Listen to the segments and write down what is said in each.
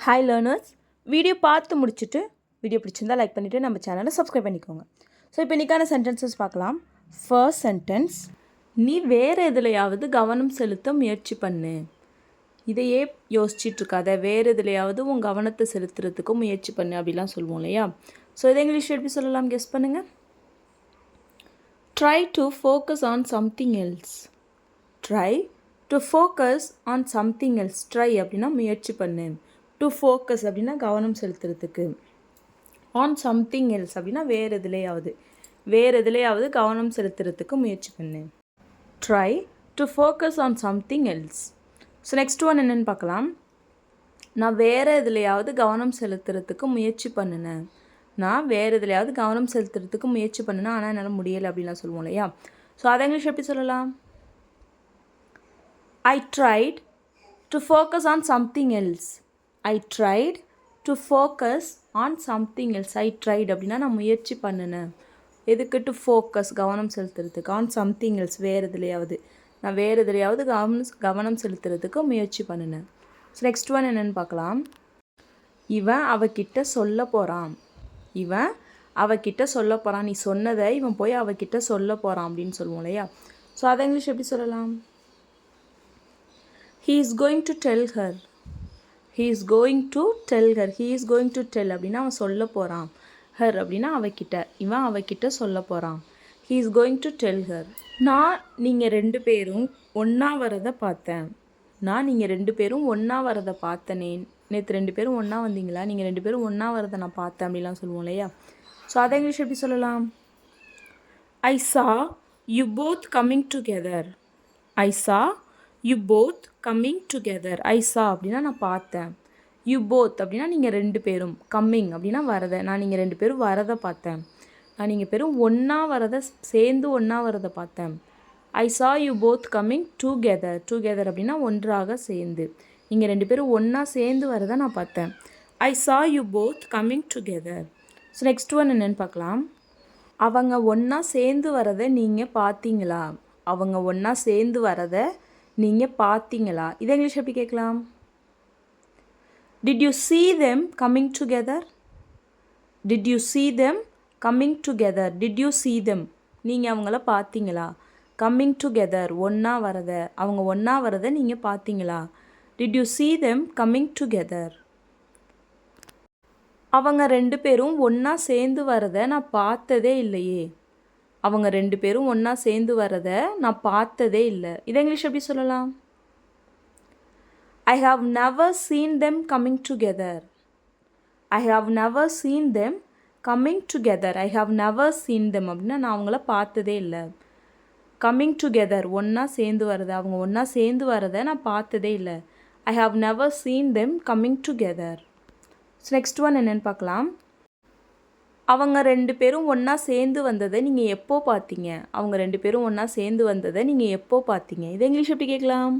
Hi learners, video பார்த்து முடிச்சுட்டு video பிடிச்சிருந்தா லைக் பண்ணிவிட்டு நம்ம சேனலை சப்ஸ்கிரைப் பண்ணிக்கோங்க. ஸோ இப்போ இன்றைக்கான சென்டென்சஸ் பார்க்கலாம். ஃபர்ஸ்ட் சென்டென்ஸ், நீ வேறு எதுலையாவது கவனம் செலுத்த முயற்சி பண்ணு. இதையே யோசிச்சிட்ருக்காத, வேறு எதுலையாவது உன் கவனத்தை செலுத்துறதுக்கு முயற்சி பண்ணு அப்படிலாம் சொல்லுவோம் இல்லையா? ஸோ இதை இங்கிலீஷ் எப்படி சொல்லலாம், கெஸ் பண்ணுங்கள். Try to focus on something else. Try to focus on something else. Try அப்படின்னா முயற்சி பண்ணு. டு ஃபோக்கஸ் அப்படின்னா கவனம் செலுத்துறதுக்கு. ஆன் சம்திங் எல்ஸ் அப்படின்னா வேறு எதுலையாவது கவனம் செலுத்துறதுக்கு முயற்சி பண்ணு. Try to focus on something else. So next one என்னென்னு பார்க்கலாம். நான் வேறு எதுலையாவது கவனம் செலுத்துறதுக்கு முயற்சி பண்ணினேன். நான் வேறு எதுலையாவது கவனம் செலுத்துறதுக்கு முயற்சி பண்ணினேன், ஆனால் என்னால் முடியலை அப்படின்லாம் சொல்லுவோம் இல்லையா? ஸோ அதை இங்கிலீஷ் எப்படி சொல்லலாம்? I tried to focus on something else. I tried to focus on something else. I tried அப்படின்னா நான் முயற்சி பண்ணினேன். எதுக்கு? டு ஃபோக்கஸ் கவனம் செலுத்துறதுக்கு. ஆன் சம்திங் எல்ஸ் வேறு எதுலையாவது, நான் வேறு எதுலையாவது கவனம் செலுத்துறதுக்கு முயற்சி பண்ணினேன். ஸோ நெக்ஸ்ட் ஒன் என்னென்னு பார்க்கலாம். இவன் அவகிட்ட சொல்ல போகிறான். இவன் அவகிட்ட சொல்ல போகிறான். நீ சொன்னதை இவன் போய் அவகிட்ட சொல்ல போகிறான் அப்படின்னு சொல்லுவோம் இல்லையா? ஸோ அதை இங்கிலீஷ் எப்படி சொல்லலாம்? He is going to tell her. He is going to tell her. He is going to tell அப்படின்னா அவன் சொல்ல போகிறான். her அப்படின்னா அவகிட்ட, இவன் அவகிட்ட சொல்ல போகிறான். He is going to tell her. நான் நீங்கள் ரெண்டு பேரும் ஒன்றா வரதை பார்த்தேன். நான் நீங்கள் ரெண்டு பேரும் ஒன்றா வரதை பார்த்தனே. நேற்று ரெண்டு பேரும் ஒன்றா வந்தீங்களா? நீங்கள் ரெண்டு பேரும் ஒன்றா வரதை நான் பார்த்தேன் அப்படிலாம் சொல்லுவோம் இல்லையா? ஸோ அதை இங்கிலீஷ் எப்படி சொல்லலாம்? I saw you both coming together. I saw you both coming together. I saw அப்படின்னா நான் பார்த்தேன். you both அப்படின்னா நீங்கள் ரெண்டு பேரும். coming அப்படின்னா வரதை, நான் நீங்கள் ரெண்டு பேரும் வரதை பார்த்தேன். நான் நீங்கள் பேரும் ஒன்றா வரதை, சேர்ந்து ஒன்றா வரதை பார்த்தேன். I saw you both coming together. together அப்படின்னா ஒன்றாக சேர்ந்து. நீங்கள் ரெண்டு பேரும் ஒன்றா சேர்ந்து வரதை நான் பார்த்தேன். I saw you both coming together. So next one என்னென்னு பார்க்கலாம். அவங்க ஒன்றா சேர்ந்து வரதை நீங்கள் பார்த்தீங்களா? அவங்க ஒன்றா சேர்ந்து வரதை நீங்கள் பார்த்தீங்களா? இதை இங்கிலீஷ் எப்படி கேட்கலாம்? Did you see them coming together? Did you see them coming together? Did you see them? நீங்கள் அவங்கள பார்த்தீங்களா? coming together ஒன்றா வரதை, அவங்க ஒன்றா வரதை நீங்கள் பார்த்தீங்களா? Did you see them coming together? அவங்க ரெண்டு பேரும் ஒன்றா சேர்ந்து வரதை நான் பார்த்ததே இல்லையே. அவங்க ரெண்டு பேரும் ஒன்றா சேர்ந்து வரதை நான் பார்த்ததே இல்லை. இதை இங்கிலீஷ் எப்படி சொல்லலாம்? I have never seen them coming together. I have never seen them coming together. I have never seen them அப்படின்னா நான் அவங்கள பார்த்ததே இல்லை. coming together ஒன்றா சேர்ந்து வரதை, அவங்க ஒன்றா சேர்ந்து வரதை நான் பார்த்ததே இல்லை. I have never seen them coming together. So next one என்னென்னு பார்க்கலாம். அவங்க ரெண்டு பேரும் ஒன்றா சேர்ந்து வந்ததை நீங்கள் எப்போ பார்த்தீங்க? அவங்க ரெண்டு பேரும் ஒன்றா சேர்ந்து வந்ததை நீங்கள் எப்போ பார்த்தீங்க? இதை இங்கிலீஷ் எப்படி கேட்கலாம்?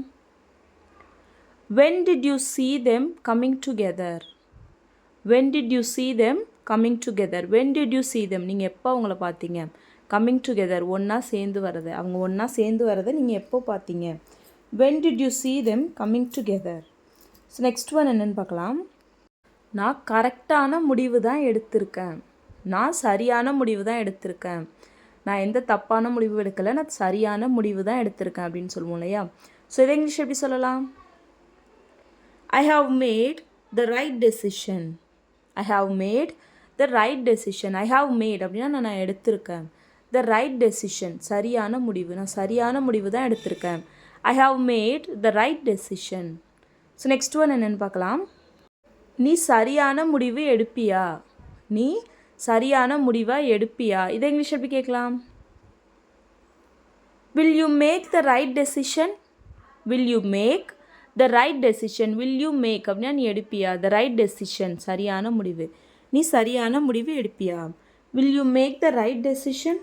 When did you see them coming together? When did you see them coming together? When did you see them? நீங்கள் எப்போ அவங்கள பார்த்தீங்க? coming together ஒன்றா சேர்ந்து வரதை, அவங்க ஒன்றா சேர்ந்து வரதை நீங்கள் எப்போ பார்த்தீங்க? When did you see them coming together? So next one என்னென்னு பார்க்கலாம். நான் கரெக்டான முடிவு தான் எடுத்திருக்கேன். நான் சரியான முடிவு தான் எடுத்திருக்கேன். நான் எந்த தப்பான முடிவு எடுக்கலை, நான் சரியான முடிவு தான் எடுத்திருக்கேன் அப்படின்னு சொல்லுவோம் இல்லையா? ஸோ இதை இங்கிலீஷ் எப்படி சொல்லலாம்? I have made the right decision. I have made the right decision. I have made அப்படின்னா நான் எடுத்திருக்கேன். the right decision சரியான முடிவு, நான் சரியான முடிவு தான் எடுத்திருக்கேன். I have made the right decision. So next one என்னென்னு பார்க்கலாம். நீ சரியான முடிவு எடுப்பியா? நீ சரியான முடிவாக எடுப்பியா? இதை இங்கிலீஷ் எப்படி கேட்கலாம்? Will you make the right decision? Will you make the right decision? Will you make அப்படின்னா நீ எடுப்பியா? the right decision சரியான முடிவு, நீ சரியான முடிவு எடுப்பியா? Will you make the right decision?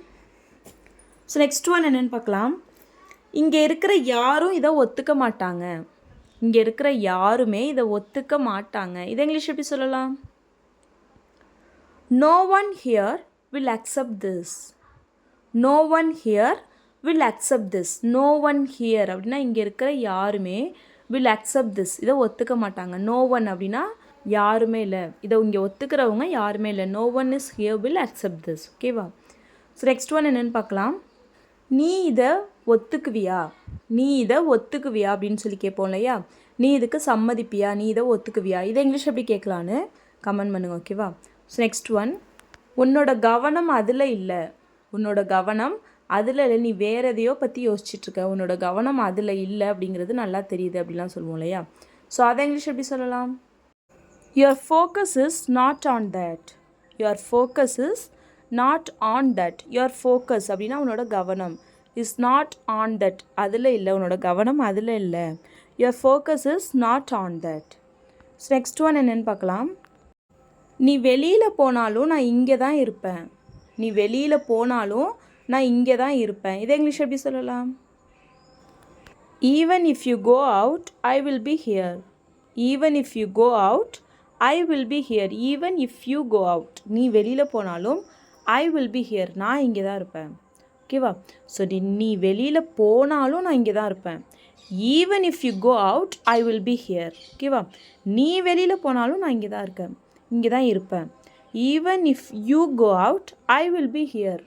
So next one என்னென்னு பார்க்கலாம். இங்கே இருக்கிற யாரும் இதை ஒத்துக்க மாட்டாங்க. இங்கே இருக்கிற யாருமே இதை ஒத்துக்க மாட்டாங்க. இதை இங்கிலீஷ் எப்படி சொல்லலாம்? No one here will accept this. No one here will accept this. No one here அப்படின்னா இங்கே இருக்கிற யாருமே will accept this இதை ஒத்துக்க மாட்டாங்க. No one அப்படின்னா யாருமே இல்லை. இதை இங்கே ஒத்துக்கிறவங்க யாருமே இல்லை. No one is here will accept this. ஓகேவா? ஸோ நெக்ஸ்ட் ஒன் என்னென்னு பார்க்கலாம். நீ இதை ஒத்துக்குவியா, நீ இதை ஒத்துக்குவியா அப்படின்னு சொல்லி கேட்போம் இல்லையா. நீ இதுக்கு சம்மதிப்பியா, நீ இதை ஒத்துக்குவியா, இதை இங்கிலீஷ் எப்படி கேட்கலான்னு கமெண்ட் பண்ணுங்க. ஓகேவா? ஸோ நெக்ஸ்ட் ஒன், உன்னோட கவனம் அதில் இல்லை, உன்னோட கவனம் அதில் இல்லை, நீ வேறு எதையோ பற்றி யோசிச்சுட்ருக்க, உன்னோட கவனம் அதில் இல்லை அப்படிங்கிறது நல்லா தெரியுது அப்படிலாம் சொல்லுவோம் இல்லையா. ஸோ அதை இங்கிலீஷ் எப்படி சொல்லலாம்? Your focus is not on that. Your focus is not on that. Your focus அப்படின்னா உன்னோட கவனம், இஸ் நாட் ஆன் தட், அதில் இல்லை, உன்னோட கவனம் அதில் இல்லை. Your focus is not on that. So next one என்னென்னு பார்க்கலாம். நீ வெளியில் போனாலும் நான் இங்கே தான் இருப்பேன். நீ வெளியில் போனாலும் நான் இங்கே தான் இருப்பேன். இதை இங்கிலீஷ் எப்படி சொல்லலாம்? Even if you go out I will be here. Even if you go out I will be here. Even if you go out, நீ வெளியில் போனாலும் ஐ வில் பி ஹியர், நான் இங்கே தான் இருப்பேன். ஓகேவா? ஸோ நீ வெளியில் போனாலும் நான் இங்கே தான் இருப்பேன். Even if you go out I will be here. ஓகேவா? நீ வெளியில் போனாலும் நான் இங்கே தான் இருக்கேன், இங்கே தான் இருப்பேன். Even if you go out I will be here.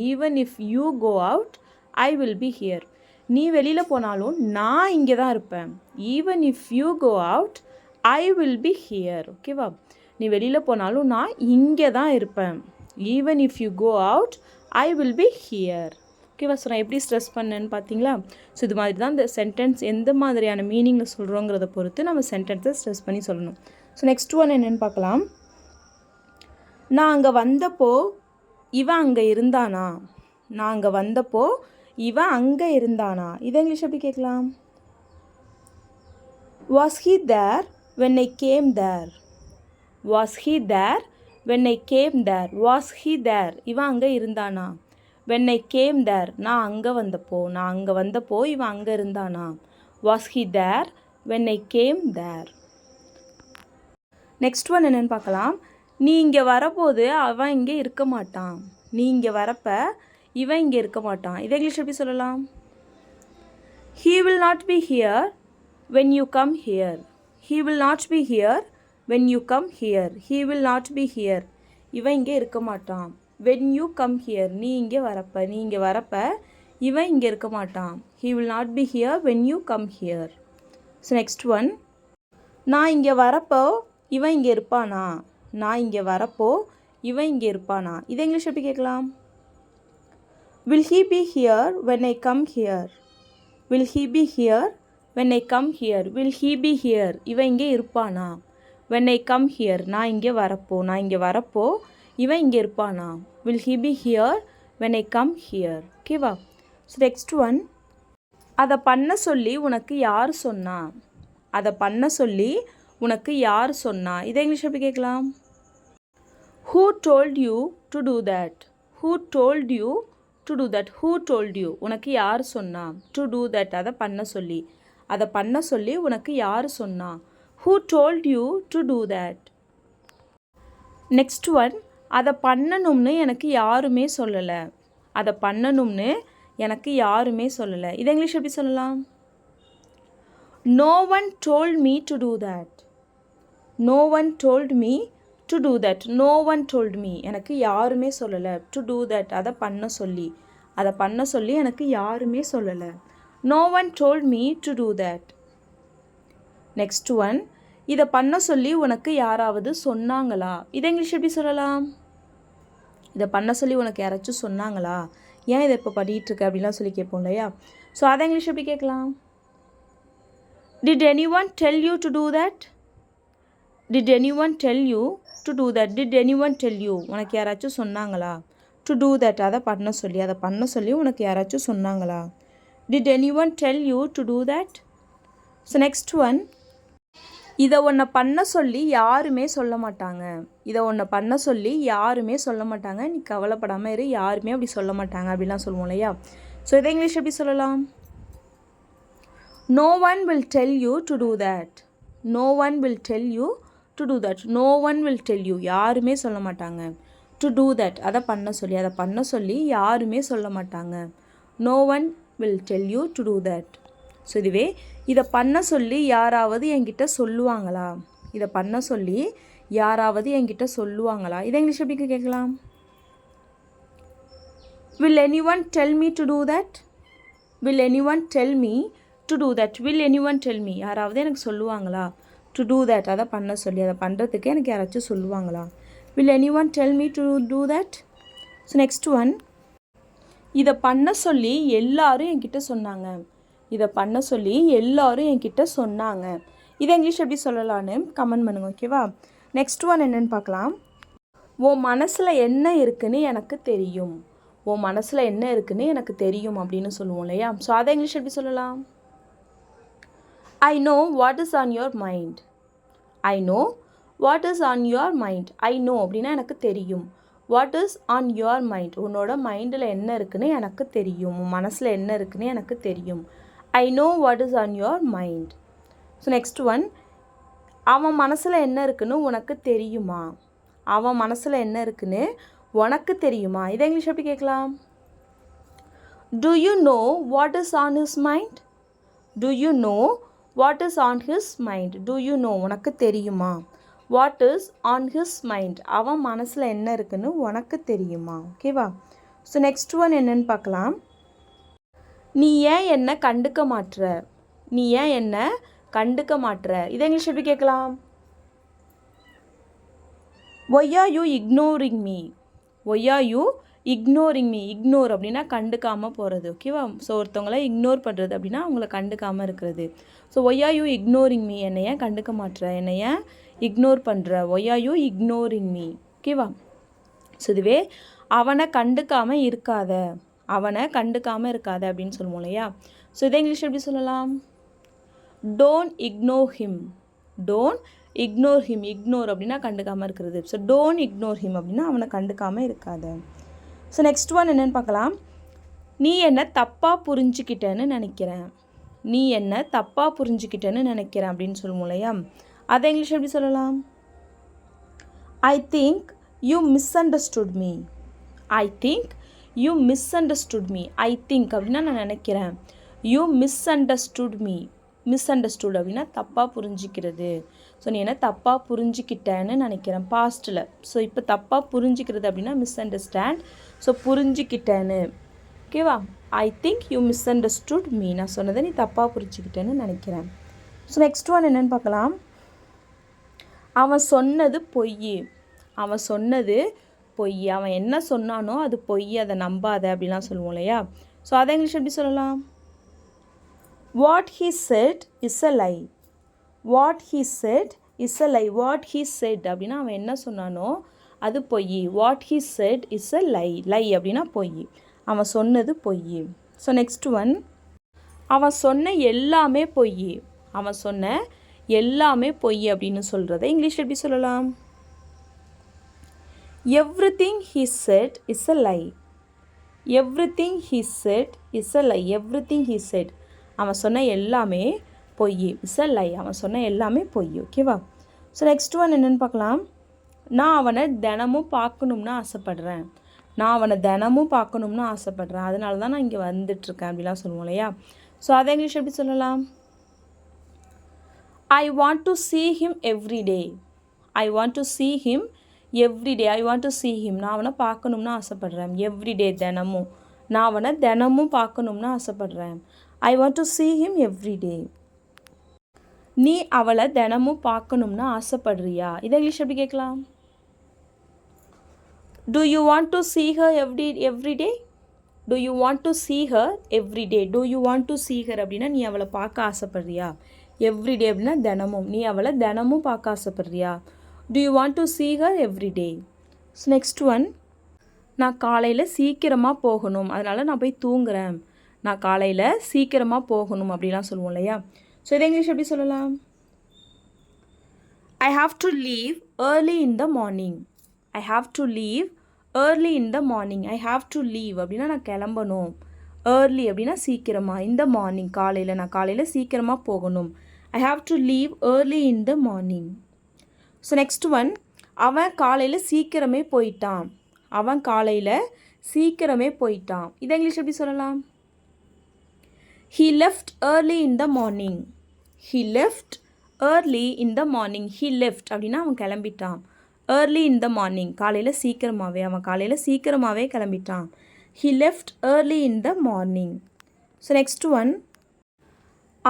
Even if you go out I will be here. நீ வெளியில் போனாலும் நான் இங்கே தான் இருப்பேன். Even if you go out I will be here. ஓகேவா? நீ வெளியில் போனாலும் நான் இங்கே தான் இருப்பேன். Even if you go out I will be here. ஓகேவா? ஸோ நான் எப்படி ஸ்ட்ரெஸ் பண்ணேன்னு பார்த்தீங்களா? ஸோ இது மாதிரி தான் இந்த சென்டென்ஸ் எந்த மாதிரியான மீனிங்கில் சொல்கிறோங்கிறத பொறுத்து நம்ம சென்டென்ஸை ஸ்ட்ரெஸ் பண்ணி சொல்லணும். ஸோ நெக்ஸ்ட் ஒன் என்னென்னு பார்க்கலாம். நான் அங்கே வந்தப்போ இவன் அங்கே இருந்தானா. நான் அங்கே வந்தப்போ இவன் அங்கே இருந்தானா. இதை இங்கிலீஷ் எப்படி கேட்கலாம்? Was he there when I came there. Was he there when I came there. Was he there, இவன் அங்கே இருந்தானா. வென் ஐ கேம் தேர், நான் அங்கே வந்தப்போ, நான் அங்கே வந்தப்போ இவன் அங்கே இருந்தானா. Was he there when I came there. Next one என்னென்னு பார்க்கலாம். நீ இங்கே வரப்போது அவன் இங்கே இருக்க மாட்டான். நீ இங்கே வரப்ப இவன் இங்கே இருக்க மாட்டான். இதை இங்கிலீஷ் எப்படி சொல்லலாம்? He will not be here when you come here. He will not be here when you come here. He will not be here. இவன் இங்கே இருக்க மாட்டான். When you come here, நீ இங்கே வரப்ப, நீ இங்கே வரப்ப இவன் இங்கே இருக்க மாட்டான். He will not be here when you come here. So next one, நான் இங்கே வரப்போ இவன் இங்கே இருப்பானா. நான் இங்கே வரப்போ இவன் இங்கே இருப்பானா. இதை இங்கிலீஷ் எப்படி கேட்கலாம்? Will he be here when I come here? Will he be here when I come here? Will he be here? இவன் இங்கே இருப்பானா. When I come here, நான் இங்கே வரப்போ, நான் இங்கே வரப்போ இவன் இங்கே இருப்பானா. Will he be here when I come here? ஓகேவா? ஸோ நெக்ஸ்ட் ஒன், அதை பண்ண சொல்லி உனக்கு யார் சொன்னா. அதை பண்ண சொல்லி உனக்கு யார் சொன்னா. இதை இங்கிலீஷ் எப்படி கேட்கலாம்? Who told you to do that? Who told you to do that? Who told you? உனக்கு யார் சொன்னா. To do that, அதை பண்ண சொல்லி, அதை பண்ண சொல்லி உனக்கு யார் சொன்னா. Who told you to do that? Next one, அதை பண்ணணும்னு எனக்கு யாருமே சொல்லலை. அதை பண்ணணும்னு எனக்கு யாருமே சொல்லலை. இதை இங்கிலீஷ் எப்படி சொல்லலாம்? No one told me to do that. No one told me to do that. No one told me, எனக்கு யாருமே சொல்லலை. To do that, அதை பண்ண சொல்லி, அதை பண்ண சொல்லி எனக்கு யாருமே சொல்லலை. No one told me to do that. Next one, இதை பண்ண சொல்லி உனக்கு யாராவது சொன்னாங்களா. இதை இங்கிலீஷ் எப்படி சொல்லலாம்? இதை பண்ண சொல்லி உனக்கு யாராச்சும் சொன்னாங்களா, ஏன் இதை இப்போ பண்ணிகிட்ருக்க அப்படின்லாம் சொல்லி கேட்போம் இல்லையா. ஸோ அதை இங்கிலீஷ் எப்படி கேட்கலாம்? Did anyone tell you to do that? Did anyone tell you to do that? Did anyone tell you, உனக்கு யாராச்சும் சொன்னாங்களா. To do that, அதை பண்ண சொல்லி, அதை பண்ண சொல்லி உனக்கு யாராச்சும் சொன்னாங்களா. Did anyone tell you to do that? So next one, இதை ஒன்றை பண்ண சொல்லி யாருமே சொல்ல மாட்டாங்க. இதை ஒன்றை பண்ண சொல்லி யாருமே சொல்ல மாட்டாங்க. நீ கவலைப்படாமல் இரு, யாருமே அப்படி சொல்ல மாட்டாங்க அப்படிலாம் சொல்லுவோம் இல்லையா. ஸோ இதை இங்கிலீஷ் எப்படி சொல்லலாம்? No one will tell you to do that. No one will tell you to do that. No one will tell you, யாருமே சொல்ல மாட்டாங்க. To do that, அதை பண்ண சொல்லி, அதை பண்ண சொல்லி யாருமே சொல்ல மாட்டாங்க. No one will tell you to do that. So இதுவே இதை பண்ண சொல்லி யாராவது என்கிட்ட சொல்லுவாங்களா. இதை பண்ண சொல்லி யாராவது என்கிட்ட சொல்லுவாங்களா? இதை இங்கிலீஷ் எப்படி கேட்கலாம்? Will anyone tell me to do that? Will anyone tell me to do that? Will anyone tell me? யாராவது எனக்கு சொல்லுவாங்களா? To do that, அதை பண்ண சொல்லி, அதை பண்ணுறதுக்கு எனக்கு யாராச்சும் சொல்லுவாங்களா? Will anyone tell me to do that? So next one, இதை பண்ண சொல்லி எல்லாரும் என்கிட்ட சொன்னாங்க. இதை பண்ண சொல்லி எல்லாரும் என்கிட்ட சொன்னாங்க. இதை இங்கிலீஷ் எப்படி சொல்லலான்னு கமெண்ட் பண்ணுங்க, ஓகேவா? நெக்ஸ்ட் ஒன் என்னென்னு பார்க்கலாம். உன் மனசில் என்ன இருக்குன்னு எனக்கு தெரியும். உன் மனசில் என்ன இருக்குன்னு எனக்கு தெரியும் அப்படின்னு சொல்லுவோம் இல்லையா? ஸோ அதை இங்கிலீஷ் எப்படி சொல்லலாம்? I know what is on your mind. I know what is on your mind. I know அப்படின்னா எனக்கு தெரியும். What is on your mind, உன்னோட மைண்டில் என்ன இருக்குன்னு எனக்கு தெரியும். உன் மனசில் என்ன இருக்குன்னு எனக்கு தெரியும். I know what is on your mind. So next one, அவன் மனசில் என்ன இருக்குன்னு உனக்கு தெரியுமா? அவன் மனசில் என்ன இருக்குன்னு உனக்கு தெரியுமா? இதை இங்கிலீஷ் எப்படி கேட்கலாம்? Do you know what is on his mind? Do you know what is on his mind? Do you know, உனக்கு தெரியுமா? What is on his mind, அவன் மனசில் என்ன இருக்குன்னு உனக்கு தெரியுமா? ஓகேவா? ஸோ நெக்ஸ்ட் ஒன் என்னன்னு பார்க்கலாம். நீ ஏன் என்ன கண்டுக்க மாட்டுற? நீ ஏன் என்ன கண்டுக்க மாட்டுற? இதை இங்கிலீஷ் எப்படி கேட்கலாம்? Why are you ignoring me? Why are you ignoring me? Ignore அப்படின்னா கண்டுக்காமல் போகிறது, ஓகேவா? ஸோ ஒருத்தவங்கள இக்னோர் பண்ணுறது அப்படின்னா அவங்கள கண்டுக்காமல் இருக்கிறது. So why are you ignoring me, என்னை ஏன் கண்டுக்க மாட்டுற, என்னை ஏன் இக்னோர் பண்ணுற? why are you ignoring me, ஓகேவா? ஸோ இதுவே அவனை கண்டுக்காமல் இருக்காத, அவனை கண்டுக்காமல் இருக்காத அப்படின்னு சொல்லுவோம் இல்லையா? ஸோ இதை இங்கிலீஷ் எப்படி சொல்லலாம்? Don't ignore him. Don't ignore him. Ignore அப்படின்னா கண்டுக்காமல் இருக்கிறது. ஸோ டோன்ட் இக்னோர் ஹிம் அப்படின்னா அவனை கண்டுக்காமல் இருக்காத. ஸோ நெக்ஸ்ட் ஒன் என்னென்னு பார்க்கலாம். நீ என்ன தப்பாக புரிஞ்சுக்கிட்டேன்னு நினைக்கிறேன். நீ என்ன தப்பாக புரிஞ்சுக்கிட்டேன்னு நினைக்கிறேன் அப்படின்னு சொல்லுவோம் இல்லையா? அதை இங்கிலீஷ் எப்படி சொல்லலாம்? I think you misunderstood me. I think you misunderstood me. I think அப்படின்னா நான் நினைக்கிறேன். You misunderstood me. மிஸ்அண்டர்ஸ்டுட் அப்படின்னா தப்பாக புரிஞ்சிக்கிறது. ஸோ நீ என்ன தப்பாக புரிஞ்சிக்கிட்டேன்னு நினைக்கிறேன் பாஸ்ட்டில். ஸோ இப்போ தப்பாக புரிஞ்சிக்கிறது அப்படின்னா மிஸ்அண்டர்ஸ்டாண்ட். ஸோ புரிஞ்சிக்கிட்டேன்னு, ஓகேவா? ஐ திங்க் யூ மிஸ்அண்டர்ஸ்டுட் மீ, நான் சொன்னதை நீ தப்பாக புரிஞ்சிக்கிட்டேன்னு நினைக்கிறேன். ஸோ நெக்ஸ்ட் ஒன் என்னென்னு பார்க்கலாம். அவன் சொன்னது பொய். அவன் சொன்னது பொய். அவன் என்ன சொன்னானோ அது பொய், அதை நம்பாத அப்படிலாம் சொல்லுவோம் இல்லையா? ஸோ அதை இங்கிலீஷ் எப்படி சொல்லலாம்? What he said is a lie. What he said is a lie. What he said அப்படின்னா அவன் என்ன சொன்னானோ அது பொய். What he said is a lie. Lie அப்படின்னா பொய். அவன் சொன்னது பொய். ஸோ நெக்ஸ்ட் ஒன், அவன் சொன்ன எல்லாமே பொய். அவன் சொன்ன எல்லாமே பொய் அப்படின்னு சொல்கிறத இங்கிலீஷ் எப்படி சொல்லலாம்? Everything he said is a lie. Everything he said is a lie. Everything he said, அவன் சொன்ன எல்லாமே பொய். இஸ் அ லை, அவன் சொன்ன எல்லாமே பொய், ஓகேவா? ஸோ நெக்ஸ்ட் ஒன் என்னென்னு பார்க்கலாம். நான் அவனை தினமும் பார்க்கணும்னு ஆசைப்பட்றேன். நான் அவனை தினமும் பார்க்கணும்னு ஆசைப்பட்றேன், அதனால தான் நான் இங்கே வந்துட்டுருக்கேன் அப்படிலாம் சொல்லுவோம் இல்லையா? ஸோ அதை இங்கிலீஷ் எப்படி சொல்லலாம்? I want to see him every day. I want to see him every day. I want to see him, நான் அவனை பார்க்கணும்னு ஆசைப்பட்றேன். எவ்ரிடே தினமும், நான் அவனை தினமும் பார்க்கணும்னு ஆசைப்பட்றேன். I want to see him every day. நீ அவளை தினமும் பார்க்கணும்னு ஆசைப்படுறியா? இதை இங்கிலீஷ் எப்படி கேட்கலாம்? Do you want to see her every day? Do you want to see her every day? Do you want to see her அப்படின்னா நீ அவளை பார்க்க ஆசைப்படுறியா? எவ்ரிடே அப்படின்னா தினமும், நீ அவளை தினமும் பார்க்க ஆசைப்படுறியா? Do you want to see her every day? So next one, நான் காலையில் சீக்கிரமாக போகணும், அதனால் நான் போய் தூங்குறேன். நான் காலையில் சீக்கிரமாக போகணும் அப்படிலாம் சொல்லுவோம் இல்லையா? ஸோ இதை இங்கிலீஷ் எப்படி சொல்லலாம்? I have to leave early in the morning. I have to leave early in the morning. I have to leave அப்படின்னா நான் கிளம்பணும். early அப்படின்னா சீக்கிரமாக. in the morning காலையில், நான் காலையில் சீக்கிரமாக போகணும். I have to leave early in the morning. So next one, அவன் காலையில் சீக்கிரமே போயிட்டான். அவன் காலையில் சீக்கிரமே போயிட்டான். இதை இங்கிலீஷ் எப்படி சொல்லலாம்? He left early in the morning. He left early in the morning he left அப்படின்னா அவன் கிளம்பிட்டான். ஏர்லி இன் த மார்னிங் காலையில் சீக்கிரமாகவே, அவன் காலையில் சீக்கிரமாகவே கிளம்பிட்டான். He left early in the morning. So next one,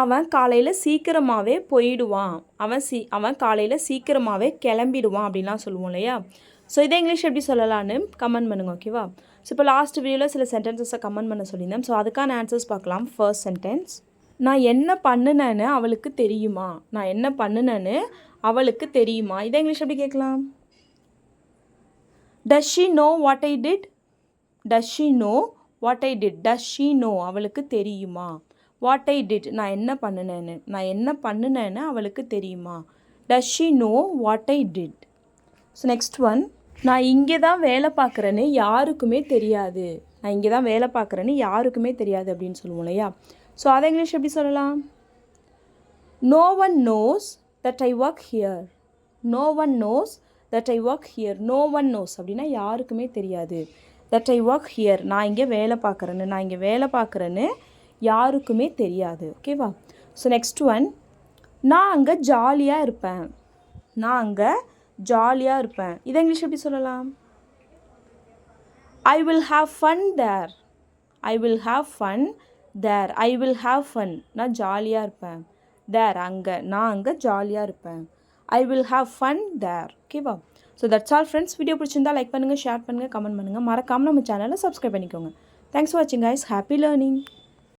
அவன் காலையில் சீக்கிரமாகவே போயிடுவான். அவன் காலையில் சீக்கிரமாகவே கிளம்பிடுவான் அப்படின்லாம் சொல்லுவோம் இல்லையா? ஸோ இதை இங்கிலீஷ் எப்படி சொல்லலான்னு கமெண்ட் பண்ணுங்க, ஓகேவா? ஸோ இப்போ லாஸ்ட் வீடியோவில் சில சென்டென்சஸை கமெண்ட் பண்ண சொல்லியிருந்தேன். ஸோ அதுக்கான ஆன்சர்ஸ் பார்க்கலாம். ஃபர்ஸ்ட் சென்டென்ஸ், நான் என்ன பண்ணுனேன்னு அவளுக்கு தெரியுமா? நான் என்ன பண்ணுனேன்னு அவளுக்கு தெரியுமா? இதை இங்கிலீஷ் எப்படி கேட்கலாம்? Does she know what I did? Does she know what I did? Does she know அவளுக்கு தெரியுமா? What I did நான் என்ன பண்ணுனேன்னு அவளுக்கு தெரியுமா? Does she know what I did? So next one, நான் இங்கே தான் வேலை பார்க்குறேன்னு யாருக்குமே தெரியாது. நான் இங்கே தான் வேலை பார்க்குறேன்னு யாருக்குமே தெரியாது அப்படின்னு சொல்லுவோம் இல்லையா? ஸோ அதை இங்கிலீஷ் எப்படி சொல்லலாம்? No one knows that I work here. No one knows that I work here. No one knows அப்படின்னா யாருக்குமே தெரியாது. That I work here நான் இங்கே வேலை பார்க்குறேன்னு யாருக்குமே தெரியாது, ஓகேவா? ஸோ நெக்ஸ்ட் ஒன், நான் அங்கே ஜாலியாக இருப்பேன். இதை இங்கிலீஷ் எப்படி சொல்லலாம்? I will have fun there. I will have fun there. I will have fun நான் ஜாலியாக இருப்பேன். There நான் அங்கே ஜாலியாக இருப்பேன். I will have fun there, ஓகேவா? So that's all friends. Video பிடிச்சிருந்தா லைக் பண்ணுங்கள், ஷேர் பண்ணுங்கள், கமெண்ட் பண்ணுங்கள். மறக்காமல் நம்ம சேனலை சப்ஸ்கிரைப் பண்ணிக்கோங்க. தேங்க்ஸ் ஃபார் வாட்சிங் கைஸ். Happy learning.